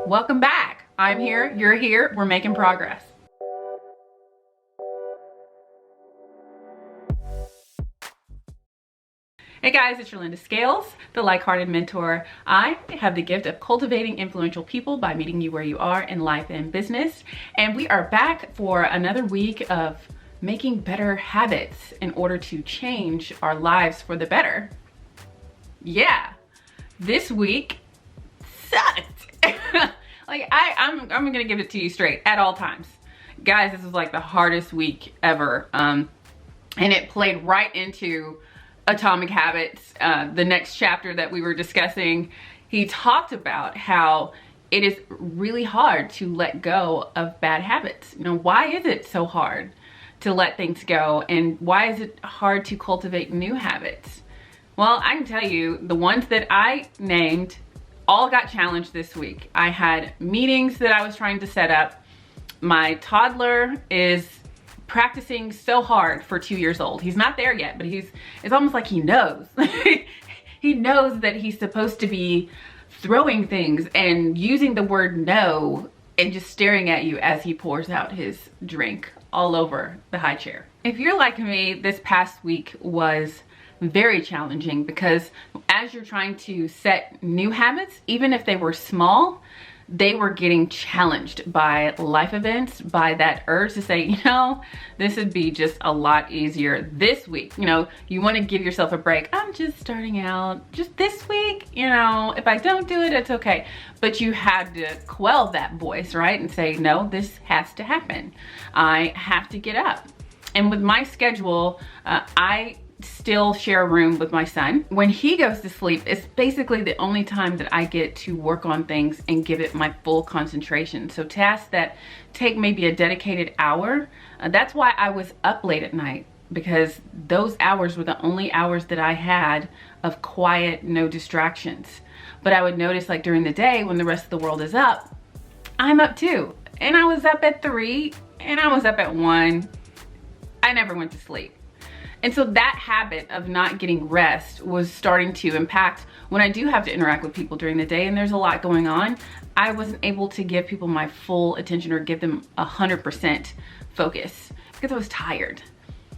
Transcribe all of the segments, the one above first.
Welcome back. I'm here, you're here, we're making progress. Hey guys, it's your Linda Scales, the like-hearted mentor. I have the gift of cultivating influential people by meeting you where you are in life and business. And we are back for another week of making better habits in order to change our lives for the better. Yeah, this week sucked. I'm gonna give it to you straight at all times. Guys, this was like the hardest week ever. And it played right into Atomic Habits, the next chapter that we were discussing. He talked about how it is really hard to let go of bad habits. You know, why is it so hard to let things go? And why is it hard to cultivate new habits? Well, I can tell you, the ones that I named all got challenged this week. I had meetings that I was trying to set up. My toddler is practicing so hard for 2 years old. He's not there yet, but it's almost like he knows. He knows that he's supposed to be throwing things and using the word no and just staring at you as he pours out his drink all over the high chair. If you're like me, this past week was very challenging because as you're trying to set new habits, even if they were small, they were getting challenged by life events, by that urge to say, you know, this would be just a lot easier this week. You know, you want to give yourself a break. I'm just starting out just this week, you know, if I don't do it, it's okay. But you had to quell that voice, right? And say, no, this has to happen. I have to get up. And with my schedule, I still share a room with my son. When he goes to sleep, it's basically the only time that I get to work on things and give it my full concentration. So tasks that take maybe a dedicated hour, that's why I was up late at night, because those hours were the only hours that I had of quiet, no distractions. But I would notice, like during the day when the rest of the world is up, I'm up too. And I was up at 3 and I was up at 1. I never went to sleep. And so that habit of not getting rest was starting to impact when I do have to interact with people during the day and there's a lot going on. I wasn't able to give people my full attention or give them 100% focus because I was tired.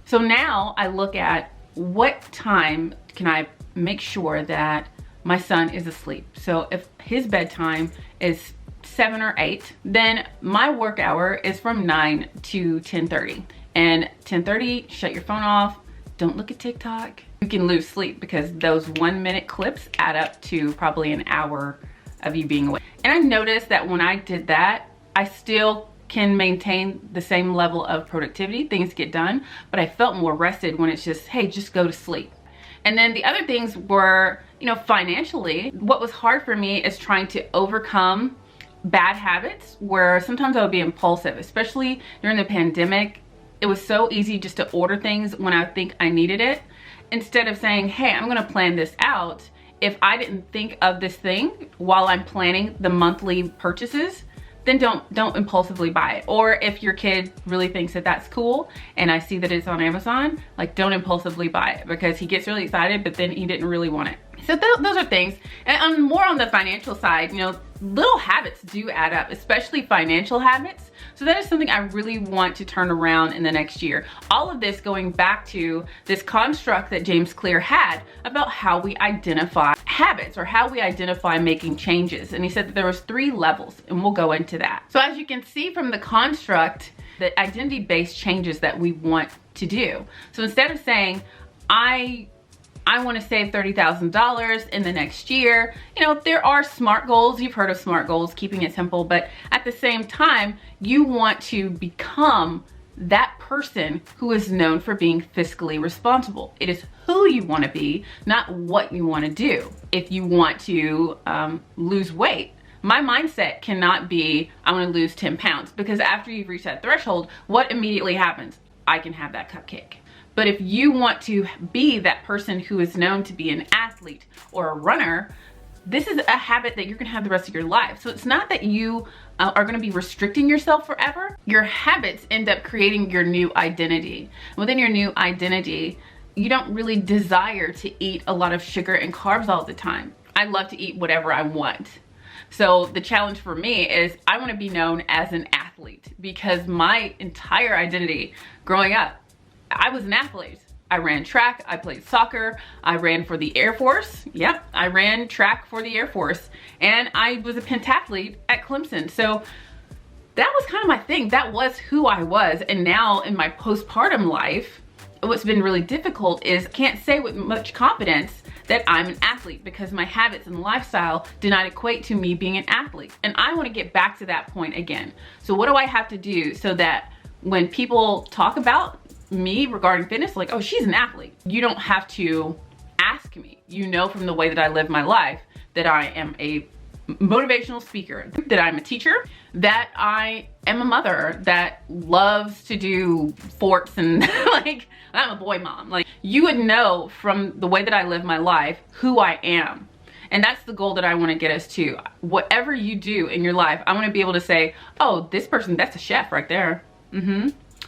So now I look at what time can I make sure that my son is asleep. So if his bedtime is 7 or 8, then my work hour is from 9 to 10:30. And 10:30, shut your phone off. Don't look at TikTok. You can lose sleep because those 1-minute clips add up to probably an hour of you being awake. And I noticed that when I did that, I still can maintain the same level of productivity. Things get done, but I felt more rested when it's just, hey, just go to sleep. And then the other things were, you know, financially, what was hard for me is trying to overcome bad habits where sometimes I would be impulsive, especially during the pandemic. It was so easy just to order things when I think I needed it. Instead of saying, hey, I'm gonna plan this out. If I didn't think of this thing while I'm planning the monthly purchases, then don't impulsively buy it. Or if your kid really thinks that that's cool and I see that it's on Amazon, like don't impulsively buy it because he gets really excited, but then he didn't really want it. So those are things. And more on the financial side, you know, little habits do add up, especially financial habits. So that is something I really want to turn around in the next year. All of this going back to this construct that James Clear had about how we identify habits or how we identify making changes. And he said that there was 3 levels, and we'll go into that. So as you can see from the construct, the identity-based changes that we want to do. So instead of saying, I want to save $30,000 in the next year. You know, there are SMART goals. You've heard of SMART goals, keeping it simple. But at the same time, you want to become that person who is known for being fiscally responsible. It is who you want to be, not what you want to do. If you want to lose weight, my mindset cannot be, I want to lose 10 pounds. Because after you've reached that threshold, what immediately happens? I can have that cupcake. But if you want to be that person who is known to be an athlete or a runner, this is a habit that you're gonna have the rest of your life. So it's not that you are gonna be restricting yourself forever. Your habits end up creating your new identity. Within your new identity, you don't really desire to eat a lot of sugar and carbs all the time. I love to eat whatever I want. So the challenge for me is I want to be known as an athlete, because my entire identity growing up, I was an athlete. I ran track, I played soccer, I ran for the Air Force. Yep, I ran track for the Air Force, and I was a pentathlete at Clemson. So that was kind of my thing. That was who I was. And now in my postpartum life, what's been really difficult is I can't say with much confidence that I'm an athlete, because my habits and lifestyle do not equate to me being an athlete. And I want to get back to that point again. So what do I have to do so that when people talk about me regarding fitness, like, oh, she's an athlete, you don't have to ask me. You know from the way that I live my life that I am a motivational speaker, that I'm a teacher, that I am a mother that loves to do forts, and like, I'm a boy mom. Like, you would know from the way that I live my life who I am. And that's the goal that I want to get us to. Whatever you do in your life, I want to be able to say, oh, this person, that's a chef right there.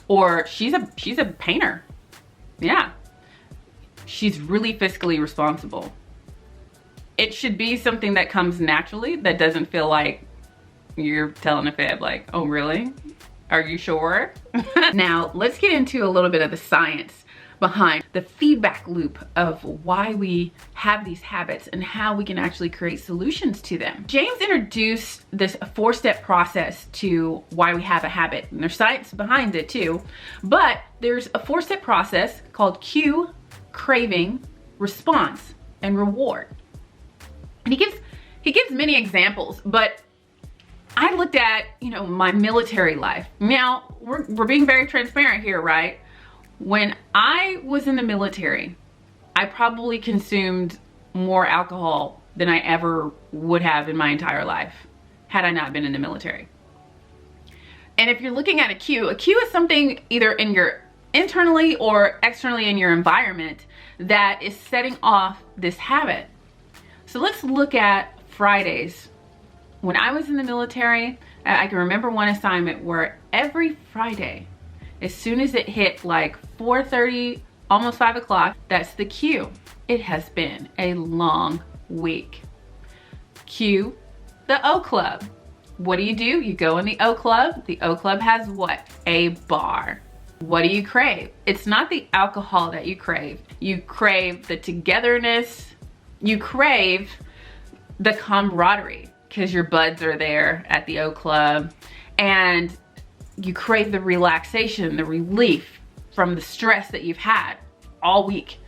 Or she's a painter. Yeah. She's really fiscally responsible. It should be something that comes naturally, that doesn't feel like you're telling a fib, like, oh really? Are you sure? Now, let's get into a little bit of the science behind the feedback loop of why we have these habits and how we can actually create solutions to them. James introduced this 4-step process to why we have a habit, and there's science behind it too, but there's a 4-step process called cue, craving, response, and reward. And he gives many examples, but I looked at, my military life. Now, we're being very transparent here, right? When I was in the military, I probably consumed more alcohol than I ever would have in my entire life had I not been in the military. And if you're looking at a cue is something either in your internally or externally in your environment that is setting off this habit. So let's look at Fridays. When I was in the military, I can remember one assignment where every Friday, as soon as it hit like 4:30, almost 5 o'clock, that's the cue. It has been a long week. Cue, the O Club. What do? You go in the O Club. The O Club has what? A bar. What do you crave? It's not the alcohol that you crave. You crave the togetherness. You crave the camaraderie, because your buds are there at the O Club, and you crave the relaxation, the relief from the stress that you've had all week.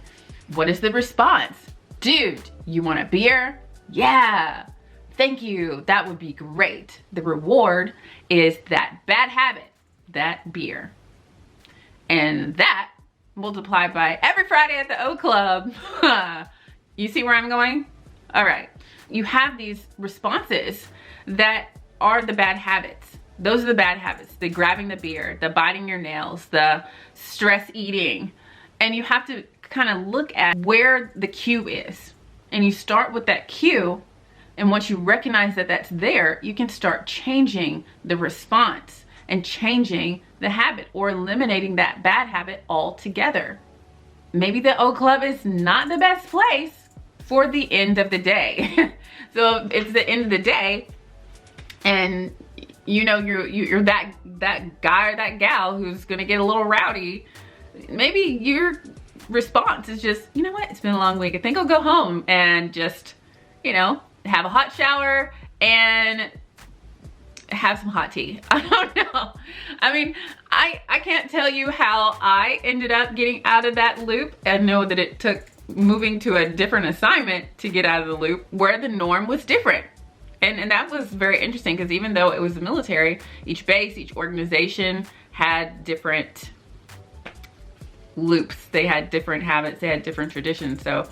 What is the response? Dude, you want a beer? Yeah, thank you, that would be great. The reward is that bad habit, that beer. And that multiplied by every Friday at the O Club. You see where I'm going? All right. You have these responses that are the bad habits. Those are the bad habits. The grabbing the beer, the biting your nails, the stress eating. And you have to kind of look at where the cue is. And you start with that cue. And once you recognize that that's there, you can start changing the response and changing the habit, or eliminating that bad habit altogether. Maybe the O Club is not the best place for the end of the day. So if it's the end of the day and you're that guy or that gal who's gonna get a little rowdy, maybe your response is just, you know what, it's been a long week. I think I'll go home and just, have a hot shower and have some hot tea. I don't know. I mean, I can't tell you how I ended up getting out of that loop. I know that it took moving to a different assignment to get out of the loop where the norm was different. And that was very interesting, because even though it was the military, each base, each organization had different loops. They had different habits, they had different traditions. So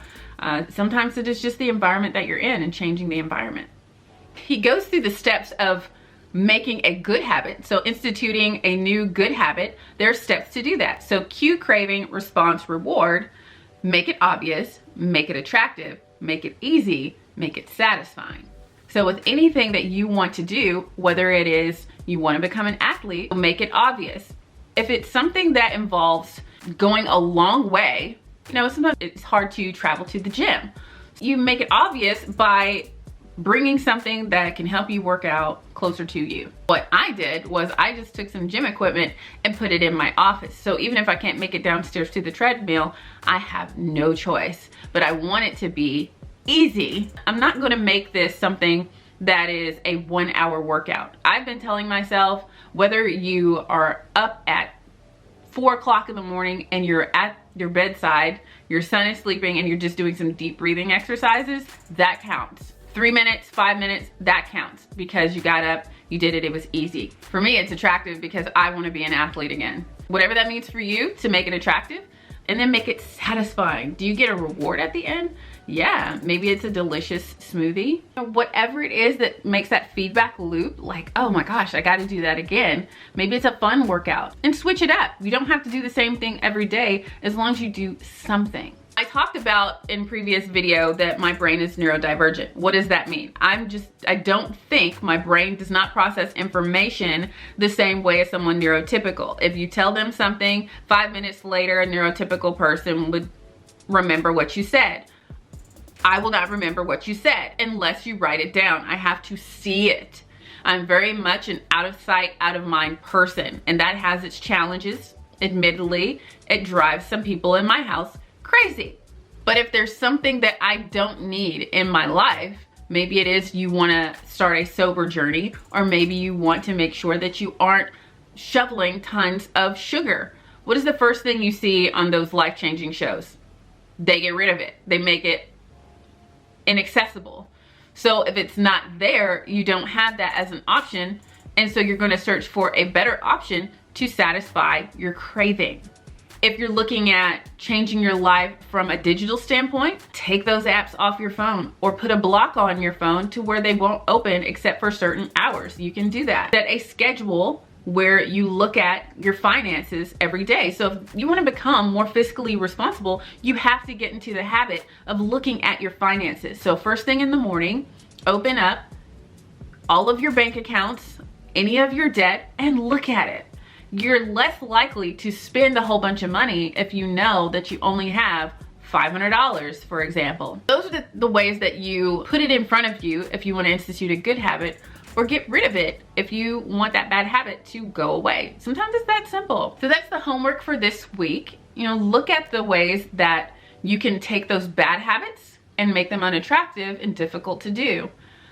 sometimes it is just the environment that you're in and changing the environment. He goes through the steps of making a good habit. So instituting a new good habit, there are steps to do that. So cue, craving, response, reward. Make it obvious, make it attractive, make it easy, make it satisfying. So with anything that you want to do, whether it is you want to become an athlete, make it obvious. If it's something that involves going a long way, sometimes it's hard to travel to the gym. You make it obvious by bringing something that can help you work out closer to you. What I did was I just took some gym equipment and put it in my office. So even if I can't make it downstairs to the treadmill, I have no choice. But I want it to be easy. I'm not gonna make this something that is a 1 hour workout. I've been telling myself, whether you are up at 4 o'clock in the morning and you're at your bedside, your son is sleeping, and you're just doing some deep breathing exercises, that counts. 3 minutes, 5 minutes, that counts, because you got up, you did it, it was easy. For me, it's attractive because I want to be an athlete again. Whatever that means for you to make it attractive, and then make it satisfying. Do you get a reward at the end? Yeah, maybe it's a delicious smoothie. Whatever it is that makes that feedback loop, like, oh my gosh, I gotta do that again. Maybe it's a fun workout, and switch it up. You don't have to do the same thing every day as long as you do something. I talked about in previous video that my brain is neurodivergent. What does that mean? I don't think my brain does not process information the same way as someone neurotypical. If you tell them something, 5 minutes later, a neurotypical person would remember what you said. I will not remember what you said unless you write it down. I have to see it. I'm very much an out of sight, out of mind person, and that has its challenges. Admittedly, it drives some people in my house crazy. But if there's something that I don't need in my life, maybe it is you want to start a sober journey, or maybe you want to make sure that you aren't shoveling tons of sugar. What is the first thing you see on those life-changing shows? They get rid of it. They make it inaccessible. So if it's not there, you don't have that as an option, and so you're going to search for a better option to satisfy your craving. If you're looking at changing your life from a digital standpoint, take those apps off your phone, or put a block on your phone to where they won't open except for certain hours. You can do that. Set a schedule where you look at your finances every day. So if you want to become more fiscally responsible, you have to get into the habit of looking at your finances. So first thing in the morning, open up all of your bank accounts, any of your debt, and look at it. You're less likely to spend a whole bunch of money if you know that you only have $500, for example. Those are the ways that you put it in front of you if you want to institute a good habit, or get rid of it if you want that bad habit to go away. Sometimes it's that simple. So that's the homework for this week. Look at the ways that you can take those bad habits and make them unattractive and difficult to do.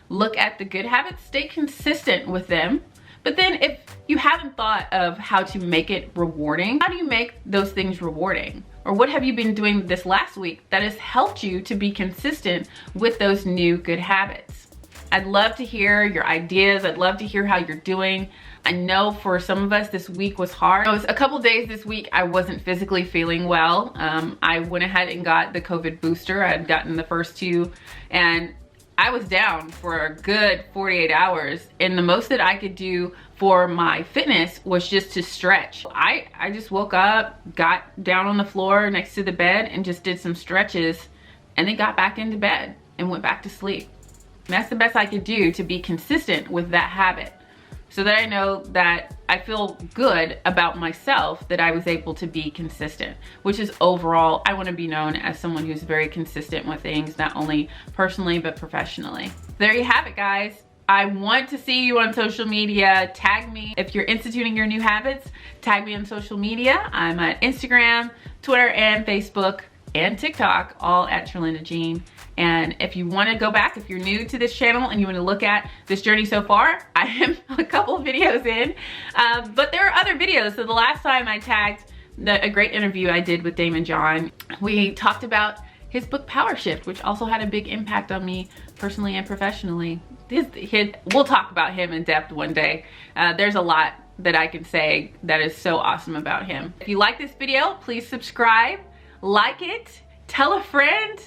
Look at the good habits, stay consistent with them. But then if you haven't thought of how to make it rewarding, how do you make those things rewarding? Or what have you been doing this last week that has helped you to be consistent with those new good habits? I'd love to hear your ideas. I'd love to hear how you're doing. I know for some of us this week was hard. It was a couple days this week I wasn't physically feeling well. I went ahead and got the COVID booster. I had gotten the first 2, and I was down for a good 48 hours, and the most that I could do for my fitness was just to stretch. I just woke up, got down on the floor next to the bed, and just did some stretches, and then got back into bed and went back to sleep. And that's the best I could do to be consistent with that habit, so that I know that I feel good about myself that I was able to be consistent, which is overall, I want to be known as someone who's very consistent with things, not only personally, but professionally. There you have it, guys. I want to see you on social media. Tag me. If you're instituting your new habits, tag me on social media. I'm at Instagram, Twitter, and Facebook, and TikTok, all at Sherlinda Jean. And if you want to go back, if you're new to this channel and you want to look at this journey so far, I am a couple videos in, but there are other videos. So the last time I tagged a great interview I did with Damon John, we talked about his book Power Shift, which also had a big impact on me personally and professionally. We'll talk about him in depth one day. There's a lot that I can say that is so awesome about him. If you like this video, please subscribe, like it, tell a friend,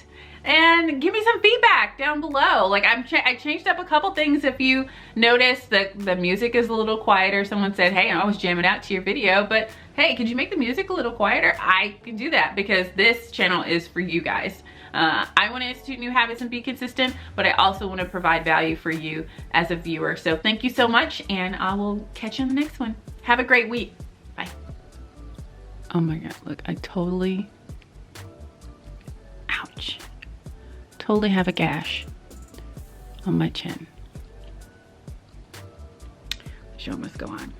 and give me some feedback down below. Like I changed up a couple things. If you notice that the music is a little quieter, someone said, hey, I was jamming out to your video, but hey, could you make the music a little quieter? I can do that because this channel is for you guys. I want to institute new habits and be consistent, but I also want to provide value for you as a viewer. So thank you so much, and I will catch you on the next one. Have a great week. Bye. Oh my God, look, ouch. Totally have a gash on my chin. Show must go on.